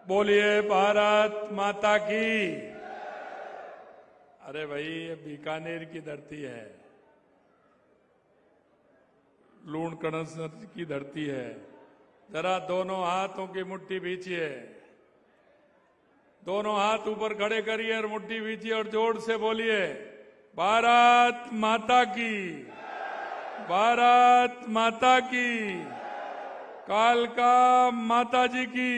बोलिए भारत माता की। अरे भाई, ये बीकानेर की धरती है, लूण कणसर की धरती है। जरा दोनों हाथों की मुट्ठी भींचिए, दोनों हाथ ऊपर खड़े करिए और मुट्ठी भींचिए और जोर से बोलिए भारत माता की, भारत माता की, कालका माता जी की,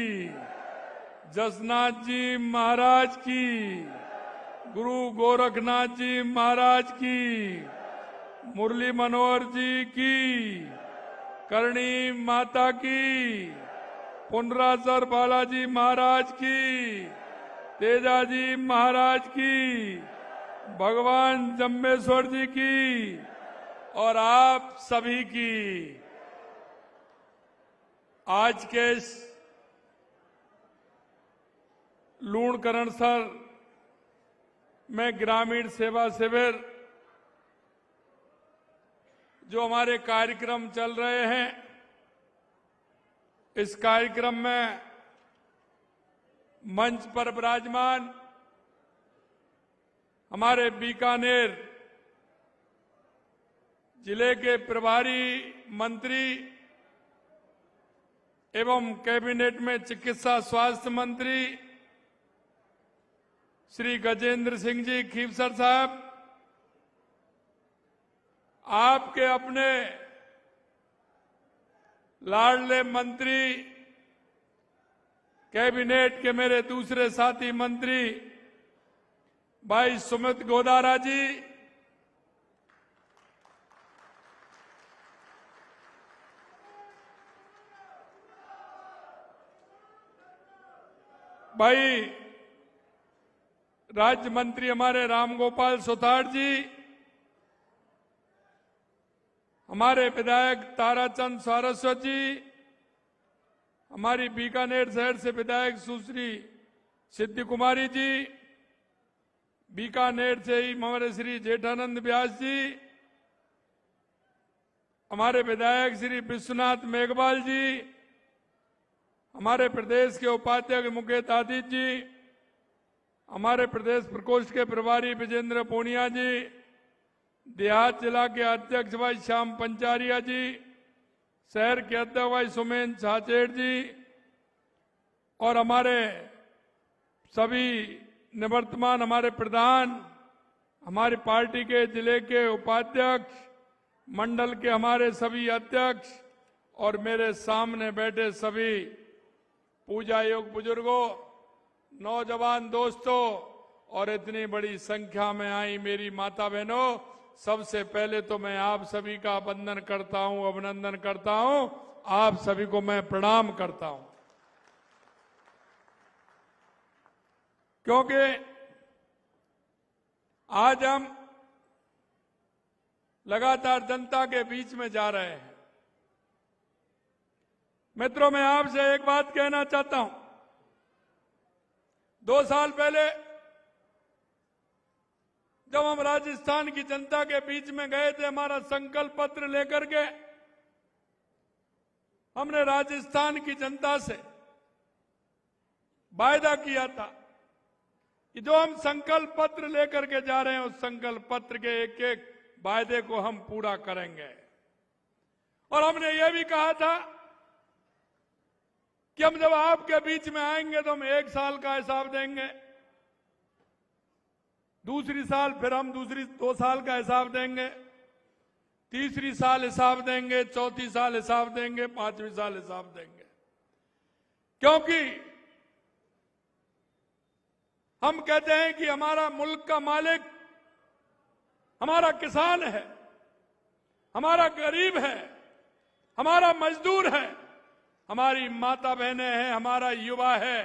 जसनाथ जी महाराज की, गुरु गोरखनाथ जी महाराज की, मुरली मनोहर जी की, करणी माता की, पुनरासर बालाजी महाराज की, तेजाजी महाराज की, भगवान जम्बेश्वर जी की और आप सभी की। आज के इस लूणकरणसर में ग्रामीण सेवा शिविर जो हमारे कार्यक्रम चल रहे हैं, इस कार्यक्रम में मंच पर विराजमान हमारे बीकानेर जिले के प्रभारी मंत्री एवं कैबिनेट में चिकित्सा स्वास्थ्य मंत्री श्री गजेंद्र सिंह जी खीवसर साहब, आपके अपने लाडले मंत्री, कैबिनेट के मेरे दूसरे साथी मंत्री भाई सुमित गोदारा जी, भाई राज्य मंत्री हमारे रामगोपाल सुतार जी, हमारे विधायक ताराचंद सारस्वत जी, हमारी बीकानेर शहर से विधायक सुश्री सिद्धि कुमारी जी, बीकानेर से ही हमारे श्री जेठानंद व्यास जी, हमारे विधायक श्री विश्वनाथ मेघवाल जी, हमारे प्रदेश के उपाध्यक्ष मुकेश आदित्य जी, हमारे प्रदेश प्रकोष्ठ के प्रभारी विजेंद्र पूनिया जी, देहात जिला के अध्यक्ष भाई श्याम पंचारिया जी, शहर के अध्यक्ष भाई सुमेन छाचेड़ जी और हमारे सभी निवर्तमान हमारे प्रधान, हमारी पार्टी के जिले के उपाध्यक्ष, मंडल के हमारे सभी अध्यक्ष और मेरे सामने बैठे सभी पूजा योग बुजुर्गों, नौजवान दोस्तों और इतनी बड़ी संख्या में आई मेरी माता बहनों, सबसे पहले तो मैं आप सभी का वंदन करता हूं, अभिनंदन करता हूं, आप सभी को मैं प्रणाम करता हूं। क्योंकि आज हम लगातार जनता के बीच में जा रहे हैं। मित्रों, मैं आपसे एक बात कहना चाहता हूं। 2 साल पहले जब हम राजस्थान की जनता के बीच में गए थे, हमारा संकल्प पत्र लेकर के, हमने राजस्थान की जनता से वायदा किया था कि जो हम संकल्प पत्र लेकर के जा रहे हैं, उस संकल्प पत्र के एक एक वायदे को हम पूरा करेंगे। और हमने यह भी कहा था कि हम जब आपके बीच में आएंगे तो हम 1 साल का हिसाब देंगे, दूसरी साल फिर हम 2 साल का हिसाब देंगे, तीसरी साल हिसाब देंगे, चौथी साल हिसाब देंगे, 5वीं साल हिसाब देंगे। क्योंकि हम कहते हैं कि हमारा मुल्क का मालिक हमारा किसान है, हमारा गरीब है, हमारा मजदूर है, हमारी माता बहनें हैं, हमारा युवा है।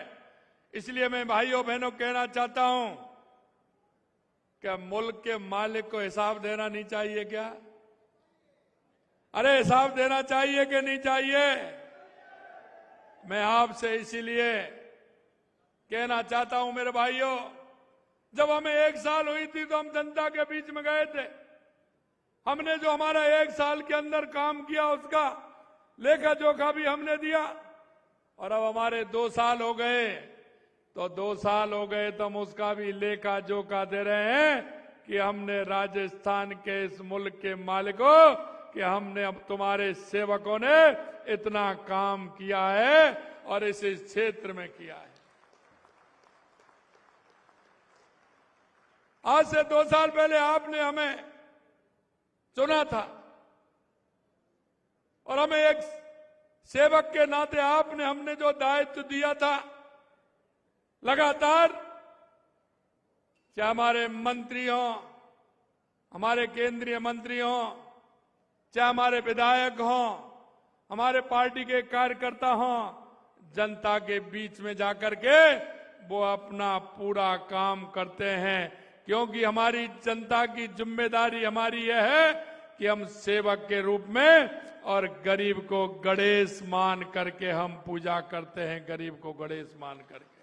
इसलिए मैं भाइयों बहनों कहना चाहता हूं कि मुल्क के मालिक को हिसाब देना नहीं चाहिए क्या? अरे हिसाब देना चाहिए कि नहीं चाहिए? मैं आपसे इसीलिए कहना चाहता हूं मेरे भाइयों, जब हमें 1 साल हुई थी तो हम जनता के बीच में गए थे। हमने जो हमारा 1 साल के अंदर काम किया उसका लेखा जोखा भी हमने दिया। और अब हमारे 2 साल हो गए, तो 2 साल हो गए तो हम उसका भी लेखा जोखा दे रहे हैं कि हमने राजस्थान के इस मुल्क के मालिकों कि हमने अब तुम्हारे सेवकों ने इतना काम किया है और इस क्षेत्र में किया है। आज से 2 साल पहले आपने हमें चुना था और हमें एक सेवक के नाते आपने हमने जो दायित्व दिया था, लगातार चाहे हमारे मंत्री हों, हमारे केंद्रीय मंत्री हों, चाहे हमारे विधायक हों, हमारे पार्टी के कार्यकर्ता हों, जनता के बीच में जाकर के वो अपना पूरा काम करते हैं, क्योंकि हमारी जनता की जिम्मेदारी हमारी यह है कि हम सेवक के रूप में और गरीब को गणेश मान करके हम पूजा करते हैं, गरीब को गणेश मान करके।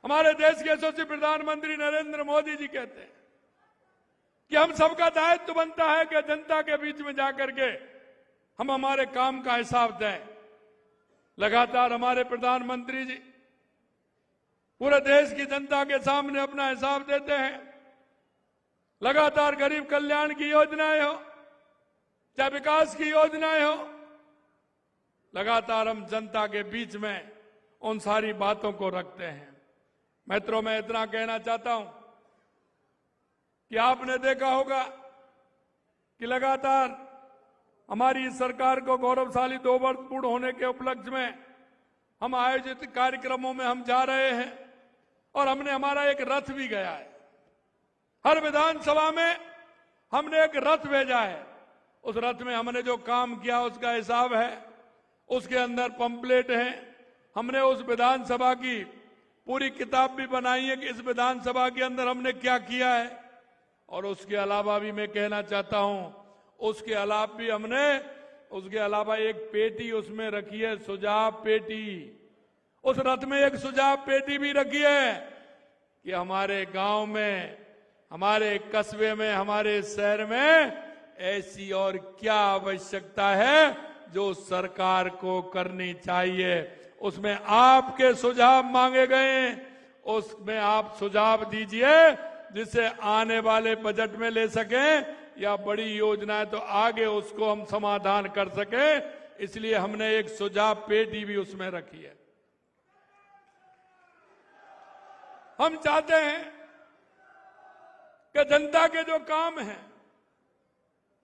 हमारे देश के यशस्वी प्रधानमंत्री नरेंद्र मोदी जी कहते हैं कि हम सबका दायित्व बनता है कि जनता के बीच में जाकर के हम हमारे काम का हिसाब दें। लगातार हमारे प्रधानमंत्री जी पूरे देश की जनता के सामने अपना हिसाब देते हैं। लगातार गरीब कल्याण की योजनाएं हो, चाहे विकास की योजनाएं हो, लगातार हम जनता के बीच में उन सारी बातों को रखते हैं। मित्रों, मैं इतना कहना चाहता हूं कि आपने देखा होगा कि लगातार हमारी सरकार को गौरवशाली 2 वर्ष पूर्ण होने के उपलक्ष्य में हम आयोजित कार्यक्रमों में हम जा रहे हैं और हमने हमारा एक रथ भी गया है। हर विधानसभा में हमने एक रथ भेजा है। उस रथ में हमने जो काम किया उसका हिसाब है, उसके अंदर पंपलेट है। हमने उस विधानसभा की पूरी किताब भी बनाई है कि इस विधानसभा के अंदर हमने क्या किया है। और उसके अलावा भी मैं कहना चाहता हूं, उसके अलावा एक पेटी उसमें रखी है, सुझाव पेटी। उस रथ में एक सुझाव पेटी भी रखी है कि हमारे गांव में, हमारे कस्बे में, हमारे शहर में ऐसी और क्या आवश्यकता है जो सरकार को करनी चाहिए। उसमें आपके सुझाव मांगे गए, उसमें आप सुझाव दीजिए जिसे आने वाले बजट में ले सकें या बड़ी योजनाएं तो आगे उसको हम समाधान कर सकें। इसलिए हमने एक सुझाव पेटी भी उसमें रखी है। हम चाहते हैं कि जनता के जो काम हैं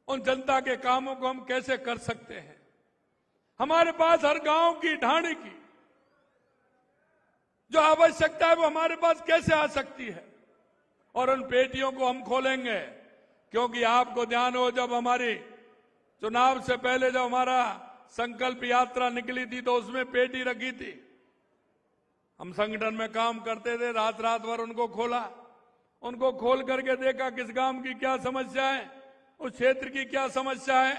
उन जनता के कामों को हम कैसे कर सकते हैं। हमारे पास हर गांव की ढाणी की जो आवश्यकता है वो हमारे पास कैसे आ सकती है, और उन पेटियों को हम खोलेंगे। क्योंकि आपको ध्यान हो, जब हमारी चुनाव से पहले जब हमारा संकल्प यात्रा निकली थी तो उसमें पेटी रखी थी। हम संगठन में काम करते थे, रात रात भर उनको खोला, उनको खोल करके देखा किस गांव की क्या समस्या है, उस क्षेत्र की क्या समस्या है।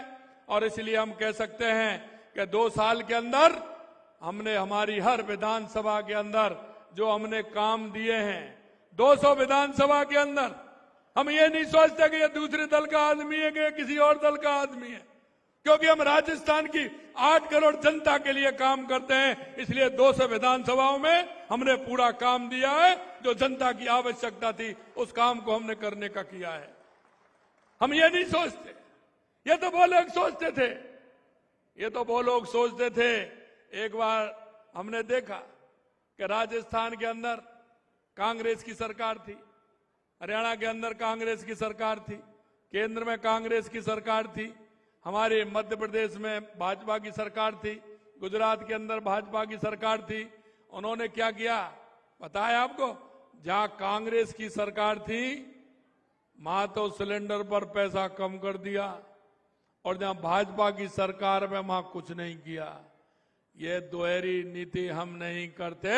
और इसलिए हम कह सकते हैं कि 2 साल के अंदर हमने हमारी हर विधानसभा के अंदर जो हमने काम दिए हैं, 200 विधानसभा के अंदर हम ये नहीं सोचते कि ये दूसरे दल का आदमी है कि किसी और दल का आदमी है, क्योंकि हम राजस्थान की 8 करोड़ जनता के लिए काम करते हैं। इसलिए 200 विधानसभाओं में हमने पूरा काम दिया है। जो जनता की आवश्यकता थी उस काम को हमने करने का किया है। हम ये नहीं सोचते, ये तो वो लोग सोचते थे, एक बार हमने देखा कि राजस्थान के अंदर कांग्रेस की सरकार थी, हरियाणा के अंदर कांग्रेस की सरकार थी, केंद्र में कांग्रेस की सरकार थी, हमारे मध्य प्रदेश में भाजपा की सरकार थी, गुजरात के अंदर भाजपा की सरकार थी। उन्होंने क्या किया पता है आपको? जहां कांग्रेस की सरकार थी वहां तो सिलेंडर पर पैसा कम कर दिया, और जहां भाजपा की सरकार में वहां कुछ नहीं किया। ये दोहरी नीति हम नहीं करते,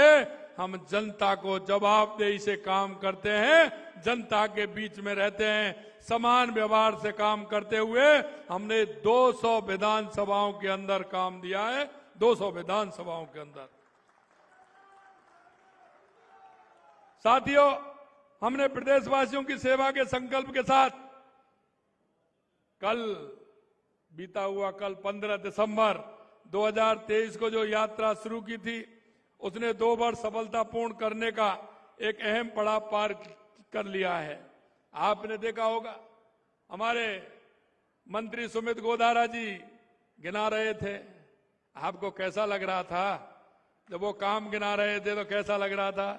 हम जनता को जवाबदेही से काम करते हैं, जनता के बीच में रहते हैं, समान व्यवहार से काम करते हुए हमने 200 विधानसभाओं के अंदर काम दिया है। 200 विधानसभाओं के अंदर। साथियों, हमने प्रदेशवासियों की सेवा के संकल्प के साथ कल 15 दिसंबर 2023 को जो यात्रा शुरू की थी, उसने 2 वर्ष सफलतापूर्ण करने का एक अहम पड़ाव पार कर लिया है। आपने देखा होगा हमारे मंत्री सुमित गोधारा जी गिना रहे थे, आपको कैसा लग रहा था जब वो काम गिना रहे थे? तो कैसा लग रहा था?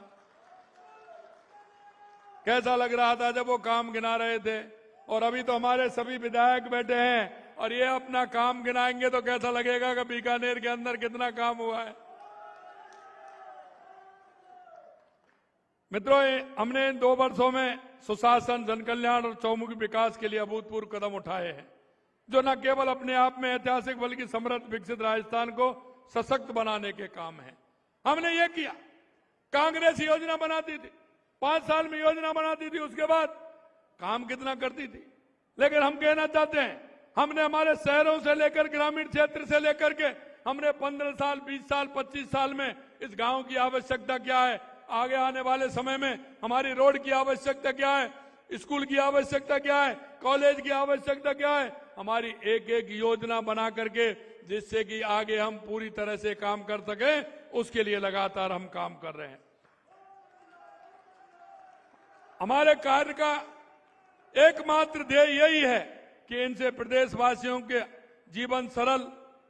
कैसा लग रहा था जब वो काम गिना रहे थे? और अभी तो हमारे सभी विधायक बैठे हैं और ये अपना काम गिनाएंगे तो कैसा लगेगा कि बीकानेर के अंदर कितना काम हुआ है। मित्रों, हमने इन 2 वर्षों में सुशासन, जनकल्याण और चौमुखी विकास के लिए अभूतपूर्व कदम उठाए हैं, जो न केवल अपने आप में ऐतिहासिक बल्कि समृद्ध विकसित राजस्थान को सशक्त बनाने के काम है। हमने ये किया, कांग्रेस योजना बनाती थी, 5 साल में योजना बनाती थी, उसके बाद काम कितना करती थी। लेकिन हम कहना चाहते हैं, हमने हमारे शहरों से लेकर ग्रामीण क्षेत्र से लेकर के हमने 15 साल, 20 साल, 25 साल में इस गांव की आवश्यकता क्या है, आगे आने वाले समय में हमारी रोड की आवश्यकता क्या है, स्कूल की आवश्यकता क्या है, कॉलेज की आवश्यकता क्या है, हमारी एक एक योजना बना करके जिससे कि आगे हम पूरी तरह से काम कर सके, उसके लिए लगातार हम काम कर रहे हैं। हमारे कार्य का एकमात्र ध्येय यही है कि इनसे प्रदेशवासियों के जीवन सरल,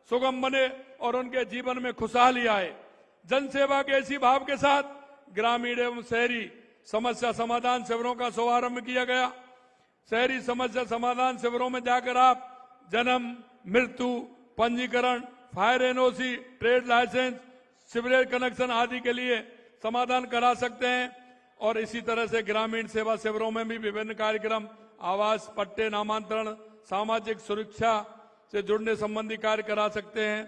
सुगम बने और उनके जीवन में खुशहाली आए। जनसेवा के इसी भाव के साथ ग्रामीण एवं शहरी समस्या समाधान शिविरों का शुभारंभ किया गया। शहरी समस्या समाधान शिविरों में जाकर आप जन्म, मृत्यु, पंजीकरण, fire NOC, trade licence, sewerage connection आदि के लिए समाधान करा सकते हैं। और इसी तरह से ग्रामीण सेवा शिविरों में भी विभिन्न कार्यक्रम, आवास, पट्टे, नामांतरण, सामाजिक सुरक्षा से जुड़ने संबंधी कार्य करा सकते हैं।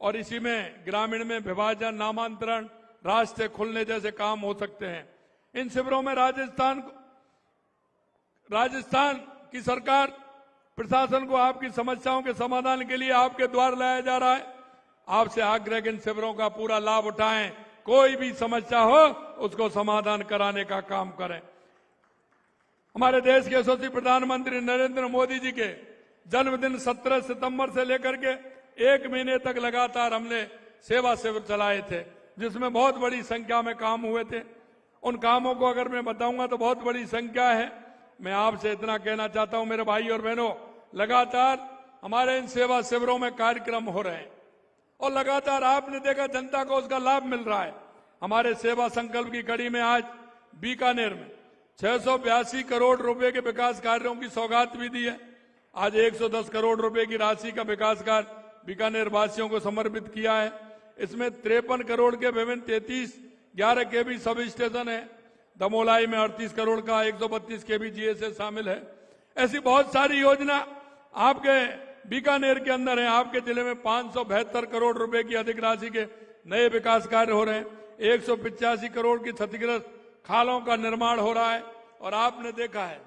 और इसी में ग्रामीण में विभाजन, नामांतरण, रास्ते खुलने जैसे काम हो सकते हैं। इन शिविरों में राजस्थान की सरकार प्रशासन को आपकी समस्याओं के समाधान के लिए आपके द्वार लाया जा रहा है। आपसे आग्रह कि इन शिविरों का पूरा लाभ उठाएं, कोई भी समस्या हो उसको समाधान कराने का काम करें। हमारे देश के यशस्वी प्रधानमंत्री नरेंद्र मोदी जी के जन्मदिन 17 सितंबर से लेकर के 1 महीने तक लगातार हमने सेवा शिविर चलाए थे, जिसमें बहुत बड़ी संख्या में काम हुए थे। उन कामों को अगर मैं बताऊंगा तो बहुत बड़ी संख्या है। मैं आपसे इतना कहना चाहता हूं मेरे भाई और बहनों, लगातार हमारे इन सेवा शिविरों में कार्यक्रम हो रहे हैं और लगातार आपने देखा जनता को उसका लाभ मिल रहा है। हमारे सेवा संकल्प की कड़ी में आज बीकानेर में 682 करोड़ रुपए के विकास कार्यों की सौगात भी दी है। आज 110 करोड़ रुपए की राशि का विकास कार्य बीकानेर वासियों को समर्पित किया है। इसमें 53 करोड़ के विभिन्न 11 केवी सब स्टेशन है। दमोलाई में 38 करोड़ का 132 केवी जीएसएस शामिल है। ऐसी बहुत सारी योजना आपके बीकानेर के अंदर है। आपके जिले में 572 करोड़ रुपए की अधिक राशि के नए विकास कार्य हो रहे हैं। 185 करोड़ की क्षतिग्रस्त खालों का निर्माण हो रहा है। और आपने देखा है,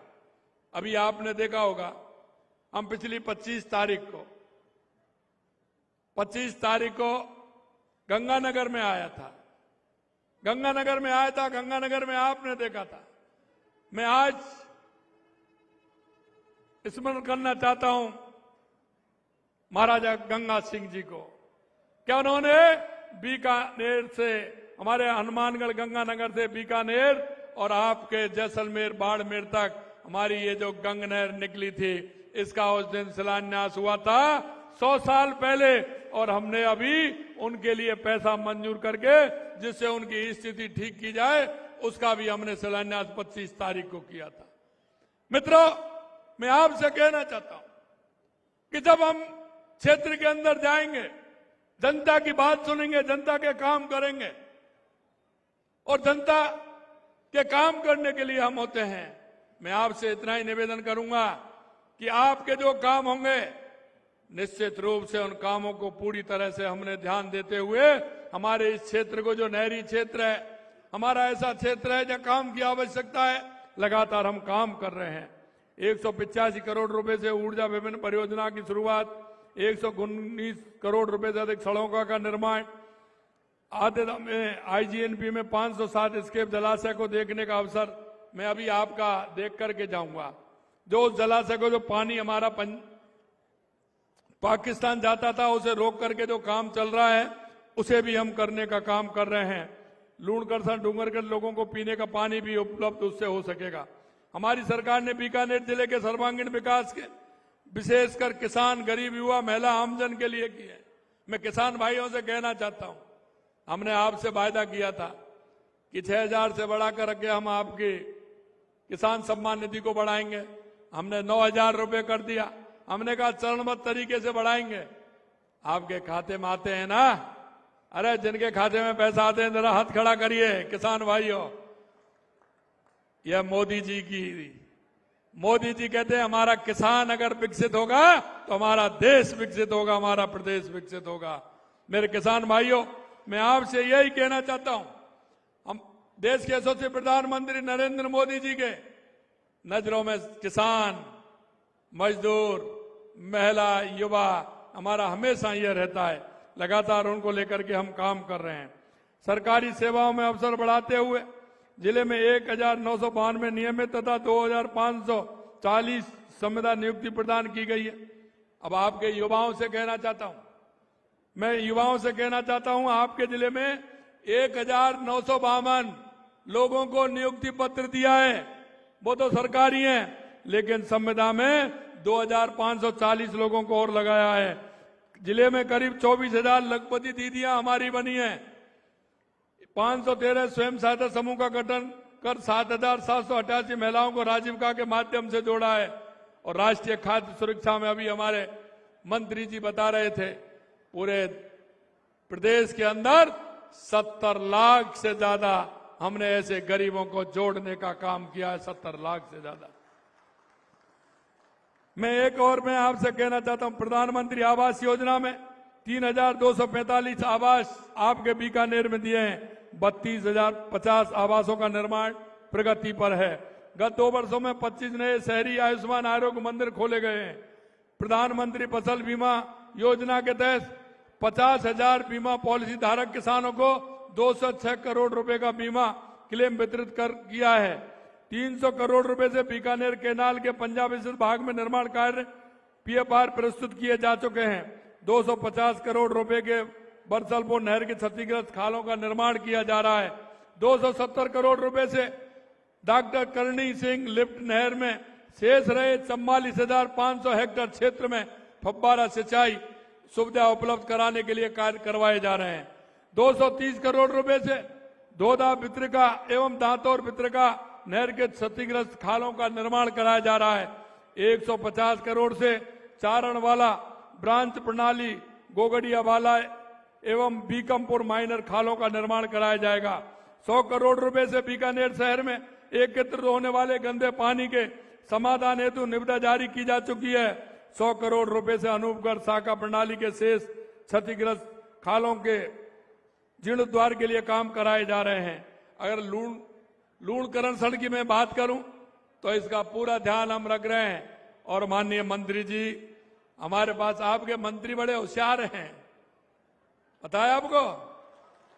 अभी आपने देखा होगा, हम पिछली 25 तारीख को गंगानगर में आया था। गंगानगर में आपने देखा था। मैं आज स्मरण करना चाहता हूं महाराजा गंगा सिंह जी को। क्या उन्होंने बीकानेर से, हमारे हनुमानगढ़ गंगानगर से बीकानेर और आपके जैसलमेर, बाड़मेर तक हमारी ये जो गंग नहर निकली थी, इसका उस दिन शिलान्यास हुआ था 100 साल पहले। और हमने अभी उनके लिए पैसा मंजूर करके जिससे उनकी स्थिति ठीक की जाए, उसका भी हमने शिलान्यास 25 तारीख को किया था। मित्रों, मैं आपसे कहना चाहता हूं कि जब हम क्षेत्र के अंदर जाएंगे, जनता की बात सुनेंगे, जनता के काम करेंगे और जनता के काम करने के लिए हम होते हैं। मैं आपसे इतना ही निवेदन करूंगा कि आपके जो काम होंगे, निश्चित रूप से उन कामों को पूरी तरह से हमने ध्यान देते हुए हमारे इस क्षेत्र को, जो नहरी क्षेत्र है, हमारा ऐसा क्षेत्र है जहां काम की आवश्यकता है, लगातार हम काम कर रहे हैं। 185 करोड़ रुपए से ऊर्जा विभिन्न परियोजना की शुरुआत, 119 करोड़ रुपए से अधिक सड़कों का निर्माण, आधे में आईजीएनपी में 507 स्केप जलाशय को देखने का अवसर मैं अभी आपका देख करके जाऊंगा। जो उस जलाशय को, जो पानी हमारा पाकिस्तान जाता था, उसे रोक करके जो काम चल रहा है, उसे भी हम करने का काम कर रहे हैं। लूणकरसन डूंगरगढ़ लोगों को पीने का पानी भी उपलब्ध उससे हो सकेगा। हमारी सरकार ने बीकानेर जिले के सर्वांगीण विकास के विशेषकर किसान, गरीब, युवा, महिला, आमजन के लिए किए। मैं किसान भाइयों से कहना चाहता हूं, हमने आपसे वायदा किया था कि 6,000 से बढ़ाकर रखे हम आपकी किसान सम्मान निधि को बढ़ाएंगे। हमने 9,000 रुपए कर दिया। हमने कहा चरणबद्ध तरीके से बढ़ाएंगे। आपके खाते में आते हैं ना? अरे जिनके खाते में पैसा आते हैं जरा हाथ खड़ा करिए किसान भाइयों। यह मोदी जी कहते हैं हमारा किसान अगर विकसित होगा तो हमारा देश विकसित होगा, हमारा प्रदेश विकसित होगा। मेरे किसान भाइयों, मैं आपसे यही कहना चाहता हूं, हम देश के यशस्वी प्रधानमंत्री नरेंद्र मोदी जी के नजरों में किसान, मजदूर, महिला, युवा हमारा हमेशा यह रहता है। लगातार उनको लेकर के हम काम कर रहे हैं। सरकारी सेवाओं में अवसर बढ़ाते हुए जिले में 1,992 नियमित तथा 2,540 संविदा नियुक्ति प्रदान की गई है। अब आपके युवाओं से कहना चाहता हूं, मैं युवाओं से कहना चाहता हूं, आपके जिले में 1,952 लोगों को नियुक्ति पत्र दिया है, वो तो सरकारी है, लेकिन संविदा में 2,540 लोगों को और लगाया है। जिले में करीब 24,000 लखपति दीदियां हमारी बनी हैं। 513 स्वयं सहायता समूह का गठन कर 7,788 महिलाओं को राजीविका के माध्यम से जोड़ा है। और राष्ट्रीय खाद्य सुरक्षा में अभी हमारे मंत्री जी बता रहे थे, पूरे प्रदेश के अंदर 70 लाख से ज्यादा हमने ऐसे गरीबों को जोड़ने का काम किया है, 70 लाख से ज्यादा। मैं आपसे कहना चाहता हूं, प्रधानमंत्री आवास योजना में 3,245 आवास आपके बीकानेर में दिए हैं। 32,050 आवासों का निर्माण प्रगति पर है। गत 2 वर्षों में 25 नए शहरी आयुष्मान आरोग्य मंदिर खोले गए हैं। प्रधानमंत्री फसल बीमा योजना के तहत 50,000 बीमा पॉलिसी धारक किसानों को 206 करोड़ रुपए का बीमा क्लेम वितरित कर किया है। 300 करोड़ रुपए से बीकानेर केनाल के पंजाब स्थित भाग में निर्माण कार्य पीएफआर प्रस्तुत किए जा चुके हैं। 250 करोड़ रुपए के बरसलपुर नहर की क्षतिग्रस्त खालों का निर्माण किया जा रहा है। 270 करोड़ रुपए से डॉक्टर करणी सिंह लिफ्ट नहर में शेष रहे 44,500 हेक्टेयर क्षेत्र में फव्वारा सिंचाई सुविधा उपलब्ध कराने के लिए कार्य करवाए जा रहे हैं। 230 करोड़ रुपए से दोदा भित्रिका एवं दांतौर भित्रिका नहर के क्षतिग्रस्त खालों का निर्माण कराया जा रहा है। 150 करोड़ से चारणवाला ब्रांच प्रणाली गोगड़िया वाला एवं बीकमपुर माइनर खालों का निर्माण कराया जाएगा। 100 करोड़ रुपए से बीकानेर शहर में एकत्रित होने वाले गंदे पानी के समाधान हेतु निविदा जारी की जा चुकी है। 100 करोड़ रुपए से अनूपगढ़ शाखा प्रणाली के शेष क्षतिग्रस्त खालों के जीर्णोद्धार के लिए काम कराए जा रहे हैं। अगर लूणकरण सड़क की मैं बात करूं तो इसका पूरा ध्यान हम रख रहे हैं। और माननीय मंत्री जी, हमारे पास आपके मंत्री बड़े होशियार हैं, पता है आपको?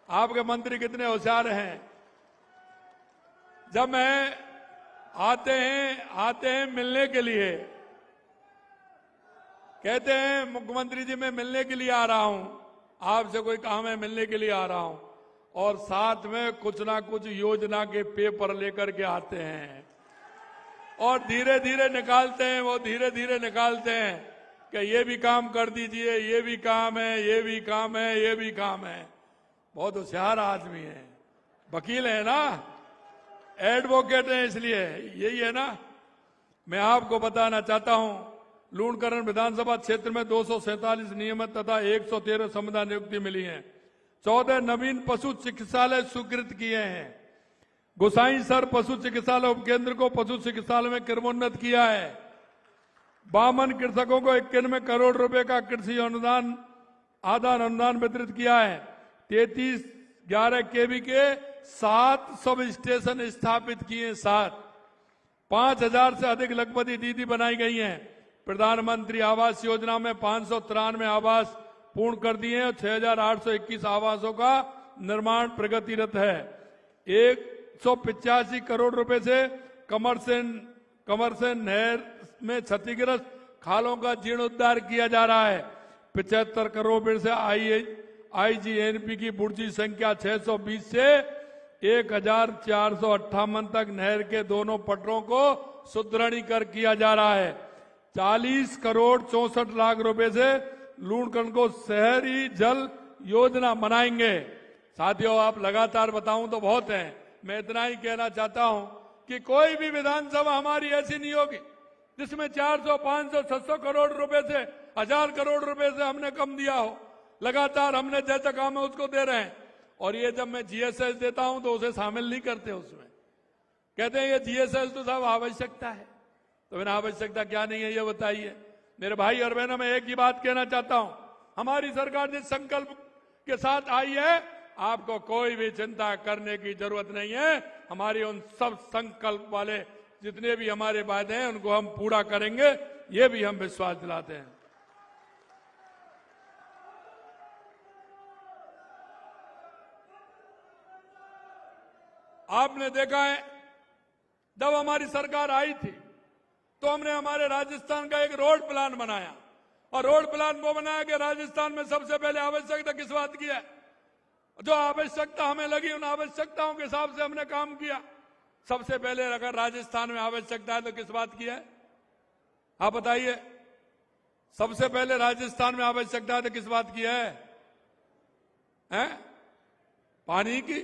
आपके मंत्री कितने होशियार हैं। जब मैं आते हैं मिलने के लिए, कहते हैं मुख्यमंत्री जी मैं मिलने के लिए आ रहा हूं, आपसे कोई काम है मिलने के लिए आ रहा हूं, और साथ में कुछ ना कुछ योजना के पेपर लेकर के आते हैं और धीरे धीरे निकालते हैं। वो धीरे धीरे निकालते हैं कि ये भी काम कर दीजिए, ये भी काम है, ये भी काम है, ये भी काम है। बहुत होशियार आदमी है, वकील है ना, एडवोकेट है, इसलिए यही है ना। मैं आपको बताना चाहता हूं, लूणकरण विधानसभा क्षेत्र में 247 नियमित तथा 113 संविदा नियुक्ति मिली है। 14 नवीन पशु चिकित्सालय स्वीकृत किए हैं। गोसाईसर पशु चिकित्सालय उपकेंद्र को पशु चिकित्सालय में क्रमोन्नत किया है। 52 कृषकों को 91 करोड़ रुपए का कृषि अनुदान आदान अनुदान वितरित किया है। 3311 केवी के 7 सब स्टेशन स्थापित किए। 5,000 से अधिक लखपति दीदी बनाई गई हैं। प्रधानमंत्री आवास योजना में 593 आवास पूर्ण कर दिए हैं और 6,821 आवासों का निर्माण प्रगतिरत है। 185 करोड़ रुपए से कमरसेन नहर में क्षतिग्रस्त खालों का जीर्णोद्धार किया जा रहा है। 75 करोड़ रुपए से आईजीएनपी की बुर्जी संख्या 620 से 1458 तक नहर के दोनों पटरों को सुदृढ़ीकरण किया जा रहा है। 40 करोड़ 64 लाख रुपए से लूणकरण को शहरी जल योजना बनाएंगे। साथियों, आप लगातार बताऊं तो बहुत है, मैं इतना ही कहना चाहता हूं कि कोई भी विधानसभा हमारी ऐसी नहीं होगी जिसमें 400, 500, 600 करोड़ रुपए से 1000 करोड़ रुपए से हमने कम दिया हो। लगातार हमने जैसा काम है उसको दे रहे हैं। और ये जब मैं जीएसएस देता हूं तो उसे शामिल नहीं करते उसमें, कहते हैं ये जीएसएस तो सब आवश्यकता है। तो बिना आवश्यकता क्या नहीं है ये बताइए। मेरे भाई और बहनों, मैं एक ही बात कहना चाहता हूं, हमारी सरकार जिस संकल्प के साथ आई है, आपको कोई भी चिंता करने की जरूरत नहीं है। हमारी उन सब संकल्प वाले जितने भी हमारे वादे हैं उनको हम पूरा करेंगे, ये भी हम विश्वास दिलाते हैं। आपने देखा है जब हमारी सरकार आई थी तो हमने हमारे राजस्थान का एक रोड प्लान बनाया, और रोड प्लान वो बनाया कि राजस्थान में सबसे पहले आवश्यकता किस बात की है, जो आवश्यकता हमें लगी उन आवश्यकताओं के हिसाब से हमने काम किया। सबसे पहले अगर राजस्थान में आवश्यकता है तो किस बात की है, आप बताइए। सबसे पहले राजस्थान में आवश्यकता है तो किस बात की है? पानी की।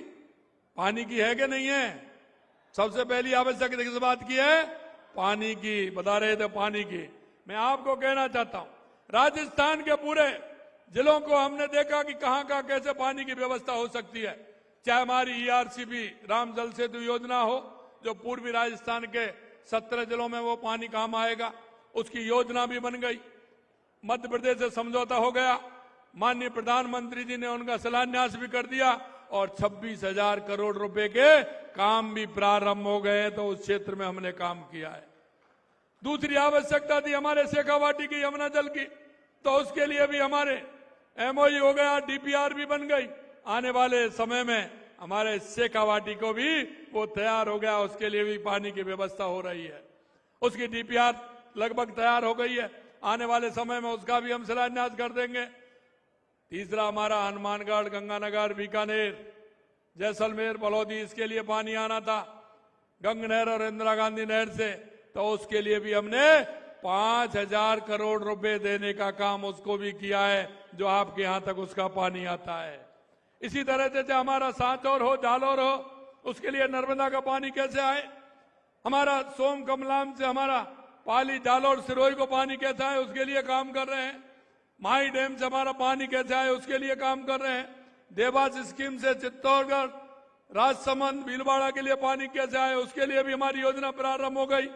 पानी की है कि नहीं है? सबसे पहली आवश्यकता किस बात की है? पानी की। बता रहे थे पानी की। मैं आपको कहना चाहता हूं, राजस्थान के पूरे जिलों को हमने देखा कि कहां कहां कैसे पानी की व्यवस्था हो सकती है। चाहे हमारी ईआरसीबी राम जल सेतु योजना हो, जो पूर्वी राजस्थान के 17 जिलों में वो पानी काम आएगा, उसकी योजना भी बन गई। मध्य प्रदेश से समझौता हो गया, माननीय प्रधानमंत्री जी ने उनका शिलान्यास भी कर दिया, और 26,000 करोड़ रुपए के काम भी प्रारंभ हो गए। तो उस क्षेत्र में हमने काम किया है। दूसरी आवश्यकता थी हमारे शेखावाटी की यमुना जल की, तो उसके लिए भी हमारे एमओयू हो गया, डीपीआर भी बन गई। आने वाले समय में हमारे शेखावाटी को भी वो तैयार हो गया, उसके लिए भी पानी की व्यवस्था हो रही है। उसकी डीपीआर लगभग तैयार हो गई है, आने वाले समय में उसका भी हम शिलान्यास कर देंगे। तीसरा हमारा हनुमानगढ़, गंगानगर, बीकानेर, जैसलमेर, बलौदी, इसके लिए पानी आना था गंग नहर और इंदिरा गांधी नहर से, तो उसके लिए भी हमने 5,000 करोड़ रुपए देने का काम उसको भी किया है, जो आपके यहां तक उसका पानी आता है। इसी तरह से हमारा सांचौर हो, जालौर हो, उसके लिए नर्मदा का पानी कैसे आए। हमारा सोम कमलाम से हमारा पाली, जालौर, सिरोही को पानी कैसे आए, उसके लिए काम कर रहे हैं। माही डैम से हमारा पानी कैसे आए, उसके लिए काम कर रहे हैं। देवास स्कीम से चित्तौड़गढ़, राजसमंद, भीलवाड़ा के लिए पानी कैसे आए, उसके लिए भी हमारी योजना प्रारंभ हो गई।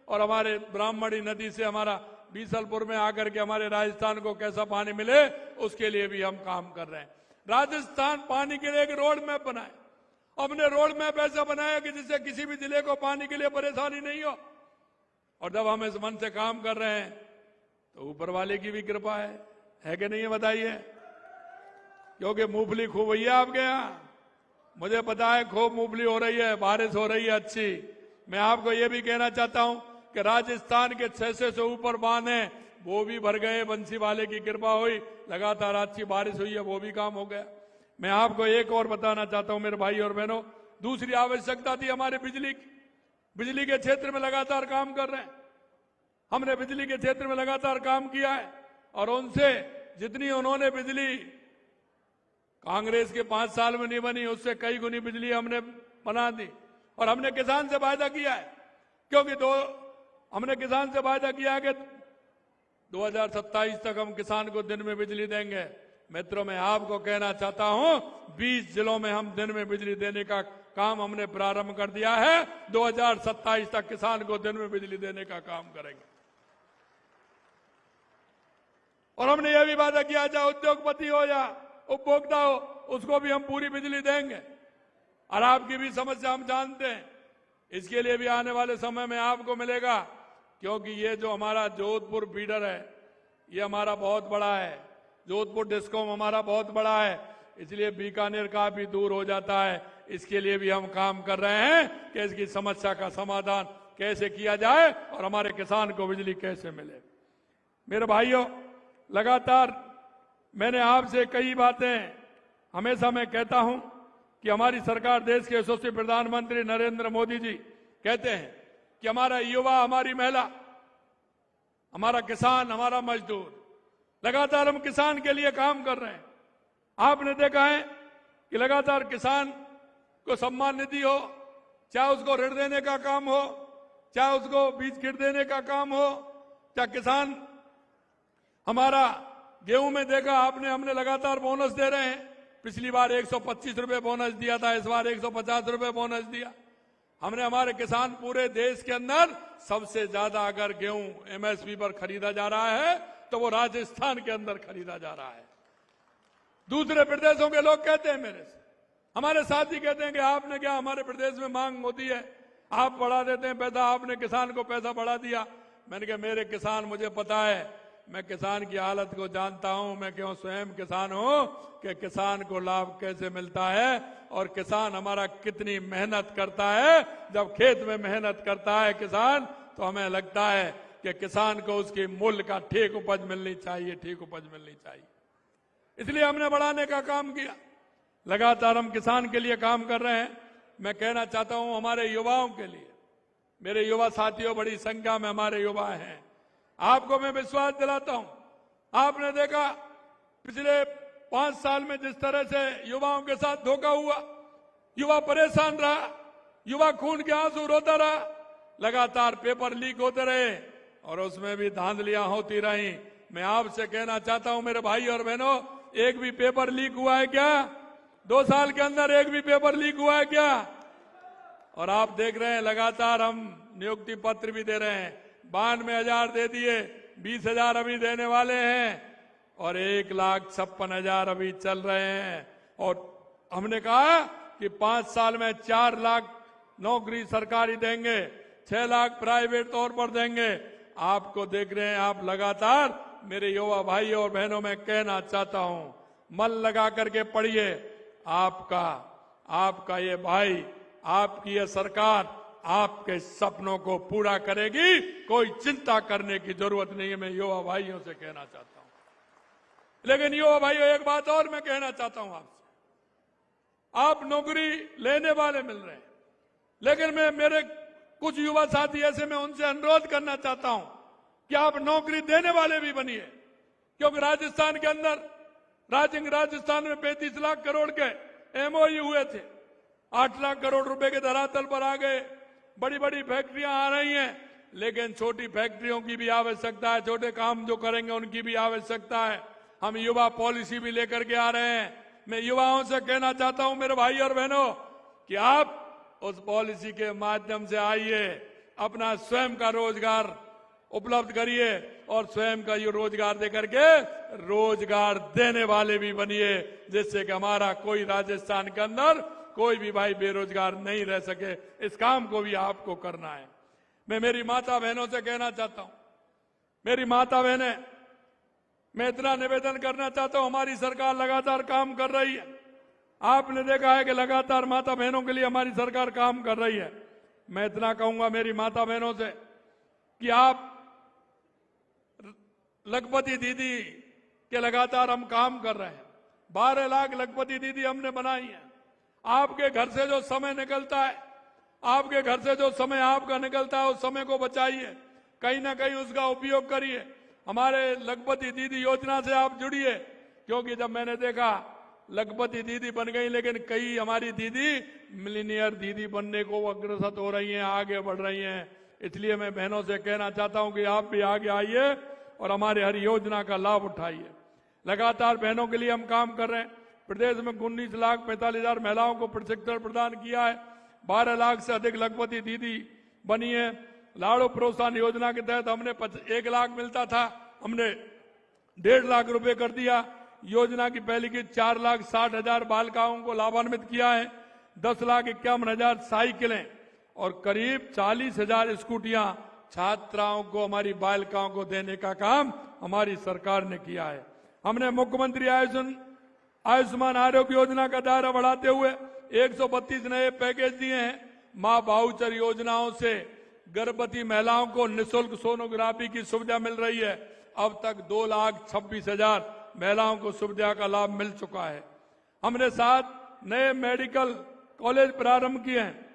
और हमारे ब्राह्मणी नदी से हमारा बीसलपुर में आकर के हमारे राजस्थान को कैसा पानी मिले, उसके लिए भी हम काम कर रहे हैं। राजस्थान पानी के लिए एक रोड मैप बनाए। हमने रोड मैप ऐसा बनाया कि जिससे किसी भी जिले को पानी के लिए परेशानी नहीं हो। और जब हम इस मन से काम कर रहे हैं तो ऊपर वाले की भी कृपा है कि नहीं है, बताइए। क्योंकि मूंगफली खूब हुई है आपके यहां, मुझे पता है खूब मूंगफली हो रही है, बारिश हो रही है अच्छी। मैं आपको ये भी कहना चाहता हूं कि राजस्थान के 600 से ऊपर बांध हैं, वो भी भर गए, बंसी वाले की कृपा हुई, लगातार अच्छी बारिश हुई है, वो भी काम हो गया। मैं आपको एक और बताना चाहता हूं मेरे भाई और बहनों, दूसरी आवश्यकता थी हमारे बिजली की। बिजली के क्षेत्र में लगातार काम कर रहे हैं। हमने बिजली के क्षेत्र में लगातार काम किया है, और उनसे जितनी उन्होंने बिजली कांग्रेस के 5 साल में नहीं बनी, उससे कई गुनी बिजली हमने बना दी। और हमने किसान से वायदा किया है, क्योंकि हमने किसान से वायदा किया है कि 2027 तक हम किसान को दिन में बिजली देंगे। मित्रों, मैं आपको कहना चाहता हूं 20 जिलों में हम दिन में बिजली देने का काम हमने प्रारंभ कर दिया है। 2027 तक किसान को दिन में बिजली देने का काम करेंगे। और हमने यह भी वादा किया, चाहे उद्योगपति हो या उपभोक्ता हो, उसको भी हम पूरी बिजली देंगे। और आपकी भी समस्या हम जानते हैं, इसके लिए भी आने वाले समय में आपको मिलेगा, क्योंकि ये जो हमारा जोधपुर फीडर है, ये हमारा बहुत बड़ा है। जोधपुर डिस्कॉम हमारा बहुत बड़ा है, इसलिए बीकानेर काफी दूर हो जाता है। इसके लिए भी हम काम कर रहे हैं कि इसकी समस्या का समाधान कैसे किया जाए और हमारे किसान को बिजली कैसे मिले। मेरे भाइयों, लगातार मैंने आपसे कई बातें हमेशा मैं कहता हूं कि हमारी सरकार, देश के यशस्वी प्रधानमंत्री नरेंद्र मोदी जी कहते हैं कि हमारा युवा, हमारी महिला, हमारा किसान, हमारा मजदूर, लगातार हम किसान के लिए काम कर रहे हैं। आपने देखा है कि लगातार किसान को सम्मान निधि हो, चाहे उसको ऋण देने का काम हो, चाहे उसको बीज किट देने का काम हो, चाहे किसान हमारा गेहूं में देखा आपने, हमने लगातार बोनस दे रहे हैं। पिछली बार 125 रुपए बोनस दिया था, इस बार 150 रुपए बोनस दिया। हमने हमारे किसान पूरे देश के अंदर सबसे ज्यादा अगर गेहूं एमएसपी पर खरीदा जा रहा है तो वो राजस्थान के अंदर खरीदा जा रहा है। दूसरे प्रदेशों के लोग कहते हैं मेरे से, हमारे साथी कहते हैं कि आपने क्या, हमारे प्रदेश में मांग होती है, आप बढ़ा देते हैं पैसा, आपने किसान को पैसा बढ़ा दिया। मैंने कहा मेरे किसान, मुझे पता है, मैं किसान की हालत को जानता हूं, मैं क्यों स्वयं किसान हूं, कि किसान को लाभ कैसे मिलता है और किसान हमारा कितनी मेहनत करता है। जब खेत में मेहनत करता है किसान, तो हमें लगता है कि किसान को उसकी मूल्य का ठीक उपज मिलनी चाहिए, ठीक उपज मिलनी चाहिए। इसलिए हमने बढ़ाने का काम किया। लगातार हम किसान के लिए काम कर रहे हैं। मैं कहना चाहता हूं हमारे युवाओं के लिए, मेरे युवा साथियों, बड़ी संख्या में हमारे युवा हैं। आपको मैं विश्वास दिलाता हूं, आपने देखा पिछले 5 साल में जिस तरह से युवाओं के साथ धोखा हुआ, युवा परेशान रहा, युवा खून के आंसू रोता रहा, लगातार पेपर लीक होते रहे और उसमें भी धांधलियां होती रही। मैं आपसे कहना चाहता हूं मेरे भाई और बहनों, एक भी पेपर लीक हुआ है क्या? 2 साल के अंदर एक भी पेपर लीक हुआ है क्या? और आप देख रहे हैं लगातार हम नियुक्ति पत्र भी दे रहे हैं। 92,000 दे दिए, 20,000 अभी देने वाले हैं और 1,56,000 अभी चल रहे हैं। और हमने कहा कि 5 साल में 4 लाख नौकरी सरकारी देंगे, 6 लाख प्राइवेट तौर पर देंगे। आपको देख रहे हैं, आप लगातार, मेरे युवा भाई और बहनों, में कहना चाहता हूं, मन लगा करके पढ़िए। आपका ये भाई, आपकी ये सरकार आपके सपनों को पूरा करेगी, कोई चिंता करने की जरूरत नहीं है। मैं युवा भाइयों से कहना चाहता हूं। लेकिन युवा भाइयों, एक बात और मैं कहना चाहता हूं आपसे, आप नौकरी लेने वाले मिल रहे हैं, लेकिन मेरे कुछ युवा साथी ऐसे, मैं उनसे अनुरोध करना चाहता हूं कि आप नौकरी देने वाले भी बनिए। क्योंकि राजस्थान के अंदर, राजस्थान में 35 लाख करोड़ के एमओयू हुए थे, 8 लाख करोड़ रुपए के धरातल पर आ गए। बड़ी बड़ी फैक्ट्रियां आ रही हैं, लेकिन छोटी फैक्ट्रियों की भी आवश्यकता है, छोटे काम जो करेंगे उनकी भी आवश्यकता है। हम युवा पॉलिसी भी लेकर के आ रहे हैं। मैं युवाओं से कहना चाहता हूं मेरे भाई और बहनों कि आप उस पॉलिसी के माध्यम से आइए, अपना स्वयं का रोजगार उपलब्ध करिए और स्वयं का ये रोजगार देकर के रोजगार देने वाले भी बनिए, जिससे कि हमारा कोई राजस्थान के अंदर कोई भी भाई बेरोजगार नहीं रह सके। इस काम को भी आपको करना है। मैं मेरी माता बहनों से कहना चाहता हूं, मेरी माता बहनें, मैं इतना निवेदन करना चाहता हूं, हमारी सरकार लगातार काम कर रही है। आपने देखा है कि लगातार माता बहनों के लिए हमारी सरकार काम कर रही है। मैं इतना कहूंगा मेरी माता बहनों से कि आप लखपति दीदी के लगातार हम काम कर रहे हैं। 12 लाख लखपति दीदी हमने बनाई है। आपके घर से जो समय निकलता है, आपके घर से जो समय आपका निकलता है, उस समय को बचाइए, कहीं ना कहीं उसका उपयोग करिए। हमारे लखपति दीदी योजना से आप जुड़िए, क्योंकि जब मैंने देखा लखपति दीदी बन गई, लेकिन कई हमारी दीदी मिलीनियर दीदी बनने को अग्रसर हो रही हैं, आगे बढ़ रही हैं। इसलिए मैं बहनों से कहना चाहता हूं कि आप भी आगे आइए और हमारे हर योजना का लाभ उठाइए। लगातार बहनों के लिए हम काम कर रहे हैं। प्रदेश में 19,45,000 महिलाओं को प्रशिक्षण प्रदान किया है। 12 लाख से अधिक लखपति दीदी बनी है। लाड़ो प्रोत्साहन योजना के तहत हमने 1 लाख मिलता था, हमने 1.5 लाख रुपए कर दिया। योजना की पहली की 4,60,000 बालिकाओं को लाभान्वित किया है। 10,51,000 साइकिलें और करीब 40,000 स्कूटियां छात्राओं को, हमारी बालिकाओं को देने का काम हमारी सरकार ने किया है। हमने मुख्यमंत्री आयुष्मान आरोग्य योजना का दायरा बढ़ाते हुए 132 नए पैकेज दिए हैं। मां वाउचर योजनाओं से गर्भवती महिलाओं को निःशुल्क सोनोग्राफी की सुविधा मिल रही है। अब तक 2,26,000 महिलाओं को सुविधा का लाभ मिल चुका है। हमने 7 नए मेडिकल कॉलेज प्रारंभ किए हैं।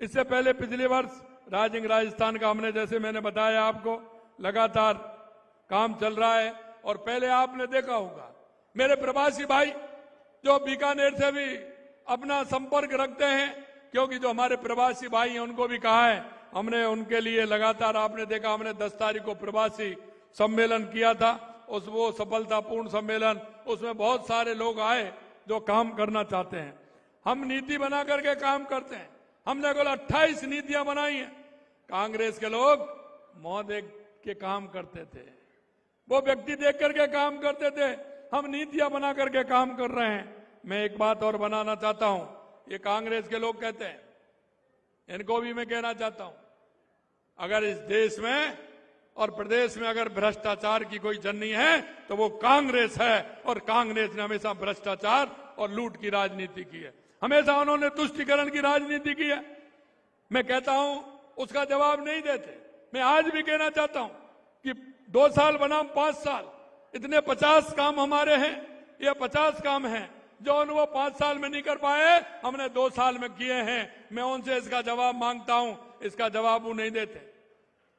इससे पहले पिछले वर्ष राजिंग राजस्थान का हमने, जैसे मैंने बताया आपको, लगातार काम चल रहा है। और पहले आपने देखा होगा मेरे प्रवासी भाई जो बीकानेर से भी अपना संपर्क रखते हैं, क्योंकि जो हमारे प्रवासी भाई हैं उनको भी कहा है हमने उनके लिए लगातार, आपने देखा हमने 10 तारीख को प्रवासी सम्मेलन किया था, वो सफलतापूर्ण सम्मेलन, उसमें बहुत सारे लोग आए जो काम करना चाहते हैं। हम नीति बना करके काम करते हैं। हमने कुल 28 नीतियां बनाई हैं। कांग्रेस के लोग मुंह देख के काम करते थे, वो व्यक्ति देख करके काम करते थे। हम नीतियां बना करके काम कर रहे हैं। मैं एक बात और बनाना चाहता हूं, ये कांग्रेस के लोग कहते हैं, इनको भी मैं कहना चाहता हूं, अगर इस देश में और प्रदेश में अगर भ्रष्टाचार की कोई जननी है तो वो कांग्रेस है। और कांग्रेस ने हमेशा भ्रष्टाचार और लूट की राजनीति की है, हमेशा उन्होंने तुष्टीकरण की राजनीति की है। मैं कहता हूं उसका जवाब नहीं देते। मैं आज भी कहना चाहता हूं कि 2 साल बनाम 5 साल, इतने 50 काम हमारे हैं। ये 50 काम हैं जो वो 5 साल में नहीं कर पाए, हमने 2 साल में किए हैं। मैं उनसे इसका जवाब मांगता हूं, इसका जवाब वो नहीं देते।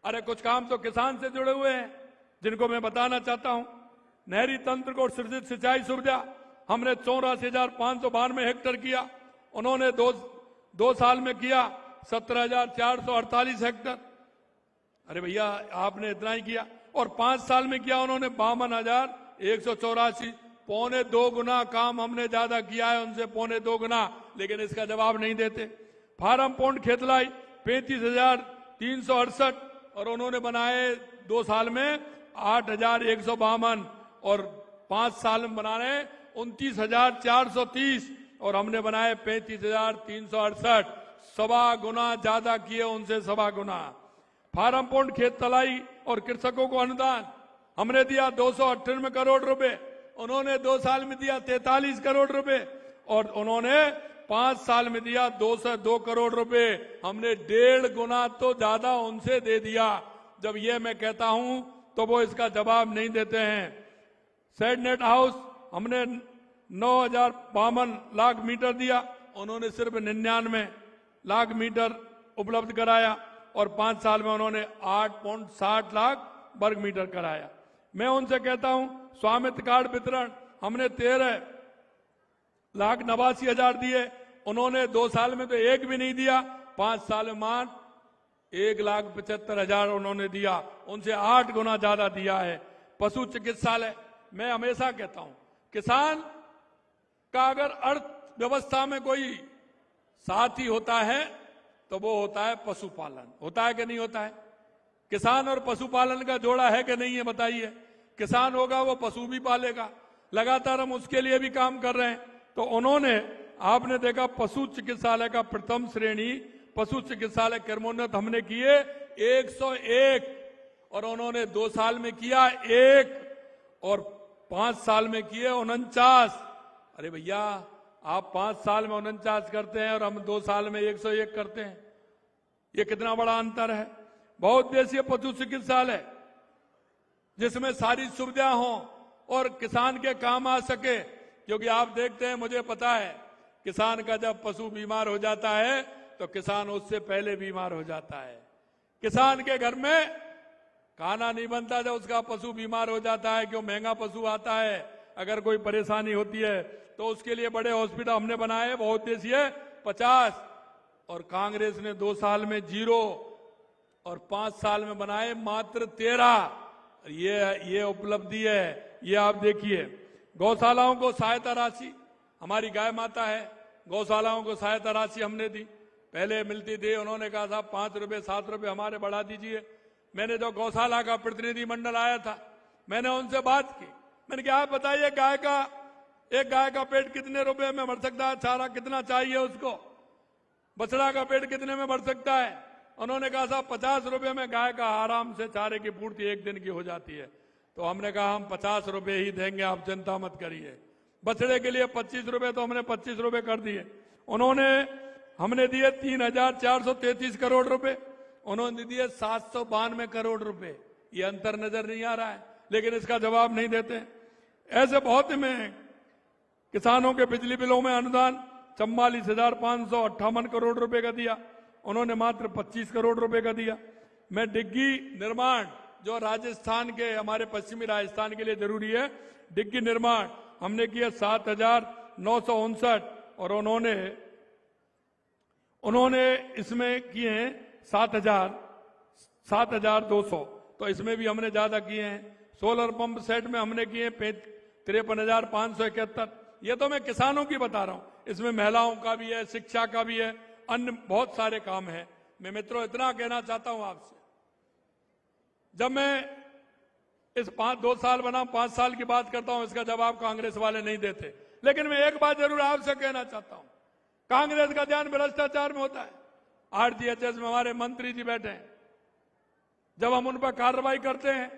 अरे कुछ काम तो किसान से जुड़े हुए हैं जिनको मैं बताना चाहता हूं। नहरी तंत्र को सृजित सिंचाई सुविधा हमने 84,592 हेक्टेयर किया, उन्होंने दो साल में किया 17,448 हेक्टेयर। अरे भैया आपने इतना ही किया। और 5 साल में किया उन्होंने 52,184, 2.25 गुना काम हमने ज्यादा किया है उनसे, 2.25 गुना। लेकिन इसका जवाब नहीं देते। फार्म पौंड खेतलाई 35,368 और उन्होंने बनाए 2 साल में 8,152 और 5 साल में बनाने 29,430 और हमने बनाए 35,368, 1.25 गुना ज्यादा किए उनसे, 1.25 गुना। फार्म पौंड खेत तलाई और कृषकों को अनुदान हमने दिया 298 करोड़ रुपए, उन्होंने 2 साल में दिया 43 करोड़ रुपए और उन्होंने 5 साल में दिया 202 करोड़ रुपए। हमने 1.5 गुना तो ज्यादा उनसे दे दिया। जब ये मैं कहता हूं तो वो इसका जवाब नहीं देते हैं। सेड नेट हाउस हमने 9,052 लाख मीटर दिया, उन्होंने सिर्फ 99 लाख मीटर उपलब्ध कराया और 5 साल में उन्होंने 8.60 लाख वर्ग मीटर कराया। मैं उनसे कहता हूं स्वामित्व कार्ड वितरण हमने 13,89,000 दिए, उन्होंने 2 साल में तो एक भी नहीं दिया, 5 साल में मान 1,75,000 उन्होंने दिया, उनसे 8 गुना ज्यादा दिया है। पशु चिकित्सालय मैं हमेशा कहता हूं किसान का अगर अर्थव्यवस्था में कोई साथी होता है तो वो होता है पशुपालन। होता है कि नहीं होता है? किसान और पशुपालन का जोड़ा है कि नहीं है बताइए। किसान होगा वो पशु भी पालेगा। लगातार हम उसके लिए भी काम कर रहे हैं। तो उन्होंने, आपने देखा पशु चिकित्सालय का प्रथम श्रेणी पशु चिकित्सालय क्रमोन्नत हमने किए 101 और उन्होंने 2 साल में किया 1 और 5 साल में किए 49। अरे भैया आप 5 साल में 49 करते हैं और हम 2 साल में 101 करते हैं, ये कितना बड़ा अंतर है। बहुउद्देशीय पशु चिकित्सालय जिसमें सारी सुविधा हो और किसान के काम आ सके, क्योंकि आप देखते हैं, मुझे पता है किसान का जब पशु बीमार हो जाता है तो किसान उससे पहले बीमार हो जाता है। किसान के घर में खाना नहीं बनता जब उसका पशु बीमार हो जाता है, क्यों महंगा पशु आता है। अगर कोई परेशानी होती है तो उसके लिए बड़े हॉस्पिटल हमने बनाए बहुउद्देशीय 50 और कांग्रेस ने 2 साल में 0 और 5 साल में बनाए मात्र 13। ये उपलब्धि है। ये आप देखिए गौशालाओं को सहायता राशि, हमारी गाय माता है, गौशालाओं को सहायता राशि हमने दी। पहले मिलती थी, उन्होंने कहा था 5 रुपए 7 रुपए हमारे बढ़ा दीजिए। मैंने जो गौशाला का प्रतिनिधि मंडल आया था मैंने उनसे बात की, मैंने कहा आप बताइए एक गाय का पेट कितने रुपए में बढ़ सकता है, चारा कितना चाहिए उसको, बछड़ा का पेट कितने में बढ़ सकता है। उन्होंने कहा साहब 50 रुपए में गाय का आराम से चारे की पूर्ति 1 दिन की हो जाती है। तो हमने कहा हम 50 रुपए ही देंगे, आप चिंता मत करिए। बछड़े के लिए 25 रुपए तो हमने 25 रुपए कर दिए। हमने दिए 3,433 करोड़ रुपए, उन्होंने दिए 792 करोड़ रुपए। ये अंतर नजर नहीं आ रहा है, लेकिन इसका जवाब नहीं देते। ऐसे बहुत में किसानों के बिजली बिलों में अनुदान 44,558 करोड़ रुपए का दिया, उन्होंने मात्र 25 करोड़ रुपए का दिया। मैं डिग्गी निर्माण जो राजस्थान के, हमारे पश्चिमी राजस्थान के लिए जरूरी है, डिग्गी निर्माण हमने किया 7,959 और उन्होंने इसमें किए हैं 7,200, तो इसमें भी हमने ज्यादा किए हैं। सोलर पंप सेट में हमने किए 53,571। ये तो मैं किसानों की बता रहा हूं, इसमें महिलाओं का भी है, शिक्षा का भी है, अन्य बहुत सारे काम है। मैं मित्रों इतना कहना चाहता हूं आपसे, जब मैं इस 2 साल बना 5 साल की बात करता हूं, इसका जवाब कांग्रेस वाले नहीं देते, लेकिन मैं एक बात जरूर आपसे कहना चाहता हूं, कांग्रेस का ध्यान भ्रष्टाचार में होता है। आरटीएचएस में हमारे मंत्री जी बैठे हैं, जब हम उन पर कार्रवाई करते हैं,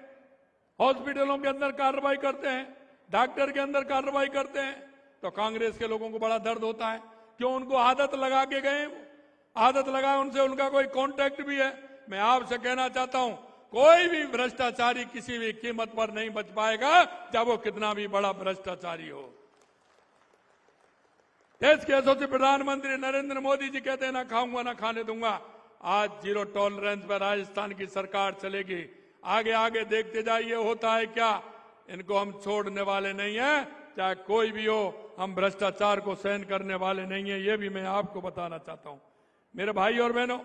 हॉस्पिटलों के अंदर कार्रवाई करते हैं, डॉक्टर के अंदर कार्रवाई करते हैं, तो कांग्रेस के लोगों को बड़ा दर्द होता है। क्यों? उनको आदत लगा के गए, आदत लगा, उनसे उनका कोई कांटेक्ट भी है। मैं आपसे कहना चाहता हूं, कोई भी भ्रष्टाचारी किसी भी कीमत पर नहीं बच पाएगा, चाहे वो कितना भी बड़ा भ्रष्टाचारी हो। देश के यशस्वी प्रधानमंत्री नरेंद्र मोदी जी कहते हैं, ना खाऊंगा ना खाने दूंगा। आज 0 टॉलरेंस पर राजस्थान की सरकार चलेगी। आगे आगे देखते जाइए होता है क्या। इनको हम छोड़ने वाले नहीं हैं, चाहे कोई भी हो, हम भ्रष्टाचार को सहन करने वाले नहीं हैं। ये भी मैं आपको बताना चाहता हूं। मेरे भाई और बहनों,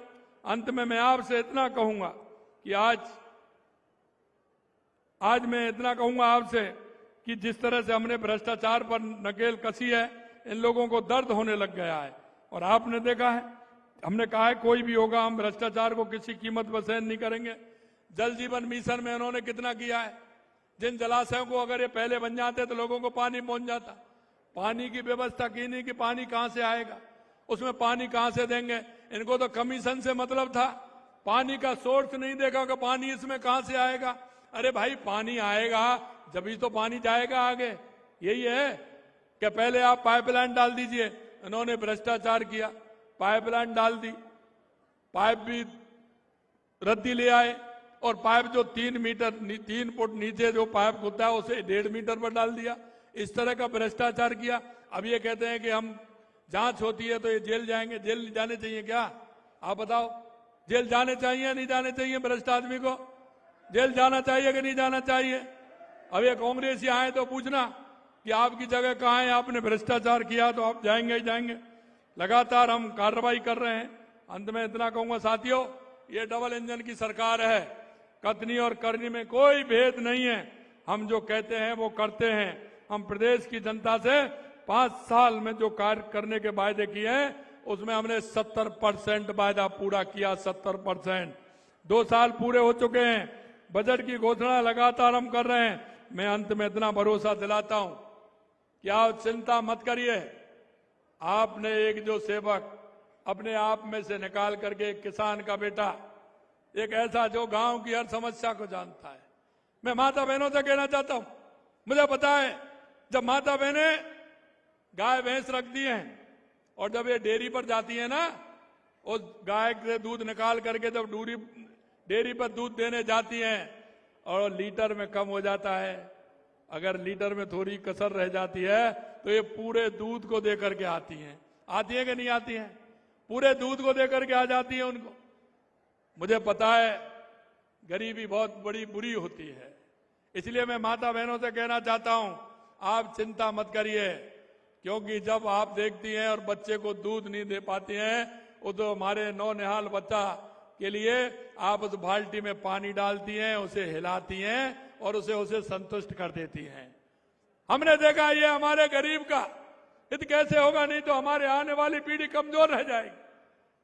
अंत में मैं आपसे इतना कहूंगा कि आज मैं इतना कहूंगा आपसे कि जिस तरह से हमने भ्रष्टाचार पर नकेल कसी है, इन लोगों को दर्द होने लग गया है। और आपने देखा है, हमने कहा है कोई भी होगा, हम भ्रष्टाचार को किसी कीमत पर सहन नहीं करेंगे। जल जीवन मिशन में उन्होंने कितना किया है। जिन जलाशयों को अगर ये पहले बन जाते तो लोगों को पानी पहुंच जाता। पानी की व्यवस्था की नहीं कि पानी कहां से आएगा, उसमें पानी कहां से देंगे। इनको तो कमीशन से मतलब था, पानी का सोर्स नहीं देखा कि पानी इसमें कहां से आएगा। अरे भाई, पानी आएगा जब तो पानी जाएगा आगे। यही है कि पहले आप पाइपलाइन डाल दीजिए। इन्होंने भ्रष्टाचार किया, पाइपलाइन डाल दी, पाइप भी रद्दी ले आए, और पाइप जो 3 फुट नीचे जो पाइप होता है उसे 1.5 मीटर पर डाल दिया। इस तरह का भ्रष्टाचार किया। अब ये कहते हैं कि हम जांच होती है तो ये जेल जाएंगे। जेल जाने चाहिए क्या? आप बताओ, जेल जाने चाहिए नहीं जाने चाहिए? भ्रष्ट आदमी को जेल जाना चाहिए कि नहीं जाना चाहिए? अब ये कांग्रेसी आए तो पूछना कि आपकी जगह कहां है, आपने भ्रष्टाचार किया तो आप जाएंगे ही जाएंगे। लगातार हम कार्रवाई कर रहे हैं। अंत में इतना कहूंगा साथियों, ये डबल इंजन की सरकार है। कथनी और करनी में कोई भेद नहीं है। हम जो कहते हैं वो करते हैं। हम प्रदेश की जनता से 5 साल में जो कार्य करने के वायदे किए हैं, उसमें हमने 70% वायदा पूरा किया। 70%। 2 साल पूरे हो चुके हैं। बजट की घोषणा लगातार हम कर रहे हैं। मैं अंत में इतना भरोसा दिलाता हूं कि आप चिंता मत करिए। आपने एक जो सेवक अपने आप में से निकाल करके एक किसान का बेटा, एक ऐसा जो गांव की हर समस्या को जानता है। मैं माता बहनों से कहना चाहता हूं, मुझे पता है जब माता बहनें गाय भैंस रखती हैं और जब ये डेयरी पर जाती है ना, उस गाय से दूध निकाल करके जब डेयरी पर दूध देने जाती हैं और लीटर में कम हो जाता है, अगर लीटर में थोड़ी कसर रह जाती है तो ये पूरे दूध को दे करके आती हैं। आती है कि नहीं आती हैं? पूरे दूध को दे करके आ जाती है उनको। मुझे पता है गरीबी बहुत बड़ी बुरी होती है, इसलिए मैं माता बहनों से कहना चाहता हूं, आप चिंता मत करिए। क्योंकि जब आप देखती हैं और बच्चे को दूध नहीं दे पाती हैं, वो तो हमारे नौनिहाल बच्चा के लिए आप उस बाल्टी में पानी डालती हैं, उसे हिलाती हैं और उसे संतुष्ट कर देती हैं। हमने देखा ये हमारे गरीब का हित कैसे होगा, नहीं तो हमारे आने वाली पीढ़ी कमजोर रह जाएगी।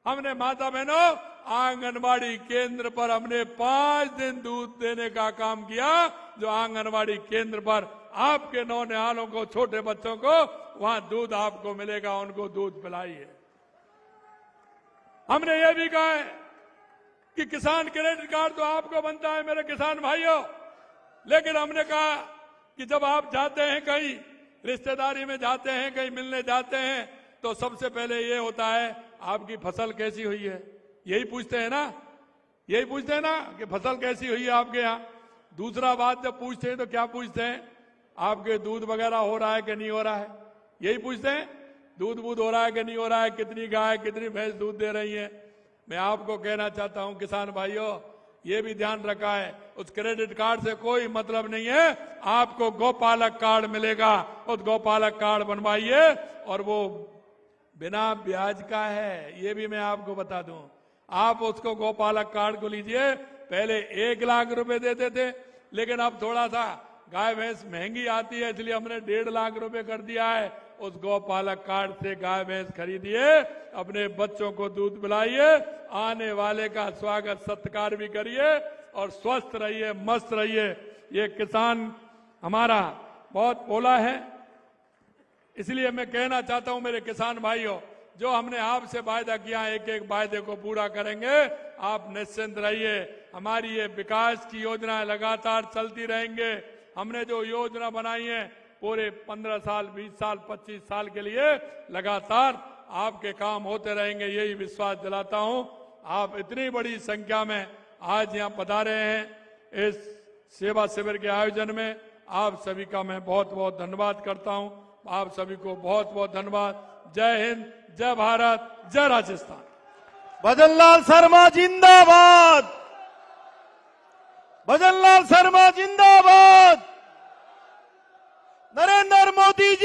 हमने माता बहनों आंगनबाड़ी केंद्र पर हमने 5 दिन दूध देने का काम किया। जो आंगनबाड़ी केंद्र पर आपके नौनिहालों को, छोटे बच्चों को वहां दूध आपको मिलेगा, उनको दूध पिलाइए। हमने ये भी कहा है कि किसान क्रेडिट कार्ड तो आपको बनता है मेरे किसान भाइयों, लेकिन हमने कहा कि जब आप जाते हैं कहीं रिश्तेदारी में जाते हैं, कहीं मिलने जाते हैं, तो सबसे पहले ये होता है आपकी फसल कैसी हुई है, यही पूछते हैं ना, यही पूछते हैं ना कि फसल कैसी हुई है आपके यहाँ। दूसरा बात जब पूछते हैं तो क्या पूछते हैं, आपके दूध वगैरह हो रहा है कि नहीं हो रहा है, यही पूछते हैं दूध बूध हो रहा है कि नहीं हो रहा है, कितनी गाय कितनी भैंस दूध दे रही है। मैं आपको कहना चाहता हूं किसान भाइयों, ये भी ध्यान रखा है, उस क्रेडिट कार्ड से कोई मतलब नहीं है, आपको गौपालक कार्ड मिलेगा, उस गौपालक कार्ड बनवाइए और वो बिना ब्याज का है, ये भी मैं आपको बता दूं। आप उसको गौपालक कार्ड को लीजिए, पहले 1 लाख रुपए देते थे, लेकिन अब थोड़ा सा गाय भैंस महंगी आती है, इसलिए हमने 1.5 लाख रुपए कर दिया है। उस गौपालक कार्ड से गाय भैंस खरीदिए, अपने बच्चों को दूध पिलाइए, आने वाले का स्वागत सत्कार भी करिए और स्वस्थ रहिए, मस्त रहिए। ये किसान हमारा बहुत भोला है, इसलिए मैं कहना चाहता हूं मेरे किसान भाइयों, जो हमने आपसे वायदा किया, एक एक वायदे को पूरा करेंगे। आप निश्चिंत रहिए, हमारी ये विकास की योजनाएं लगातार चलती रहेंगे। हमने जो योजना बनाई है पूरे 15 साल, 20 साल, 25 साल के लिए लगातार आपके काम होते रहेंगे, यही विश्वास दिलाता हूं। आप इतनी बड़ी संख्या में आज यहां पधारे हैं इस सेवा शिविर के आयोजन में, आप सभी का मैं बहुत बहुत धन्यवाद करता हूं। आप सभी को बहुत बहुत धन्यवाद। जय हिंद, जय भारत, जय राजस्थान। भजनलाल शर्मा जिंदाबाद, भजनलाल शर्मा जिंदाबाद, नरेंद्र मोदी जी